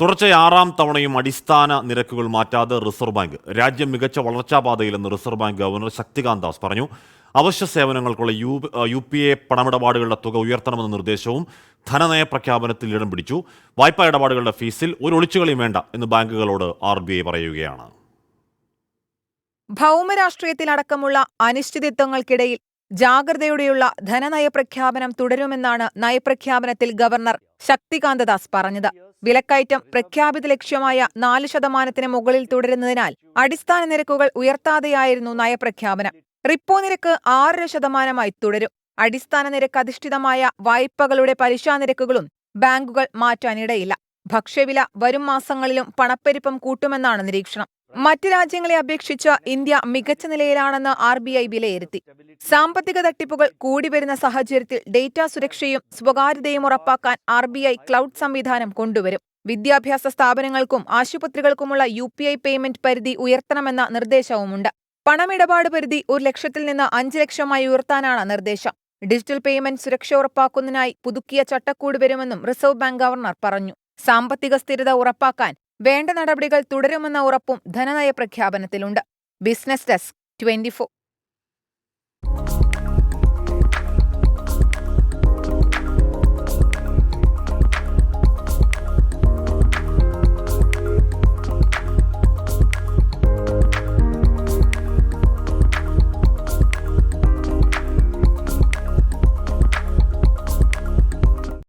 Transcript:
തുടർച്ചയായ ആറാം തവണയും അടിസ്ഥാന നിരക്കുകൾ മാറ്റാതെ റിസർവ് ബാങ്ക്. രാജ്യം മികച്ച വളർച്ചാപാതയിലെന്ന് reserve bank governor Shaktikanta Das പറഞ്ഞു. അവശ്യ സേവനങ്ങൾക്കുള്ള യു.പി.എ പണമിടപാടുകളുടെ തുക ഉയർത്തണമെന്ന നിർദ്ദേശവും ധനനയ പ്രഖ്യാപനത്തിൽ ഇടം പിടിച്ചു. വായ്പാ ഇടപാടുകളുടെ ഫീസിൽ ഒരു ഒളിച്ചുകളിയും വേണ്ട എന്ന് ബാങ്കുകളോട് RBI പറയുകയാണ്. ഭൗമരാഷ്ട്രീയത്തിലടക്കമുള്ള അനിശ്ചിതത്വങ്ങൾക്കിടയിൽ ജാഗ്രതയോടെയുള്ള ധനനയ പ്രഖ്യാപനം തുടരുമെന്നാണ് നയപ്രഖ്യാപനത്തിൽ ഗവർണർ ശക്തികാന്ത ദാസ് പറഞ്ഞത്. വിലക്കയറ്റം പ്രഖ്യാപിത ലക്ഷ്യമായ 4% മുകളിൽ തുടരുന്നതിനാൽ അടിസ്ഥാന നിരക്കുകൾ ഉയർത്താതെയായിരുന്നു നയപ്രഖ്യാപനം. റിപ്പോ നിരക്ക് 6% തുടരും. അടിസ്ഥാന നിരക്ക് അധിഷ്ഠിതമായ വായ്പകളുടെ പലിശ നിരക്കുകളും ബാങ്കുകൾ മാറ്റാനിടയില്ല. ഭക്ഷ്യവില വരും മാസങ്ങളിലും പണപ്പെരുപ്പം കൂട്ടുമെന്നാണ് നിരീക്ഷണം. മറ്റ് രാജ്യങ്ങളെ അപേക്ഷിച്ച് ഇന്ത്യ മികച്ച നിലയിലാണെന്ന് RBI വിലയിരുത്തി. സാമ്പത്തിക തട്ടിപ്പുകൾ കൂടിവരുന്ന സാഹചര്യത്തിൽ ഡേറ്റ സുരക്ഷയും സ്വകാര്യതയും ഉറപ്പാക്കാൻ RBI ക്ലൗഡ് സംവിധാനം കൊണ്ടുവരും. വിദ്യാഭ്യാസ സ്ഥാപനങ്ങൾക്കും ആശുപത്രികൾക്കുമുള്ള UPI പേയ്മെന്റ് പരിധി ഉയർത്തണമെന്ന നിർദ്ദേശവുമുണ്ട്. പണമിടപാട് പരിധി 1 ലക്ഷത്തിൽ നിന്ന് 5 ലക്ഷമായി ഉയർത്താനാണ് നിർദ്ദേശം. ഡിജിറ്റൽ പേയ്മെന്റ് സുരക്ഷ ഉറപ്പാക്കുന്നതിനായി പുതുക്കിയ ചട്ടക്കൂട് വരുമെന്നും റിസർവ് ബാങ്ക് ഗവർണർ പറഞ്ഞു. സാമ്പത്തിക സ്ഥിരത ഉറപ്പാക്കാൻ വേണ്ട നടപടികൾ തുടരുമെന്ന ഉറപ്പും ധനനയ പ്രഖ്യാപനത്തിലുണ്ട്. Business desk 24.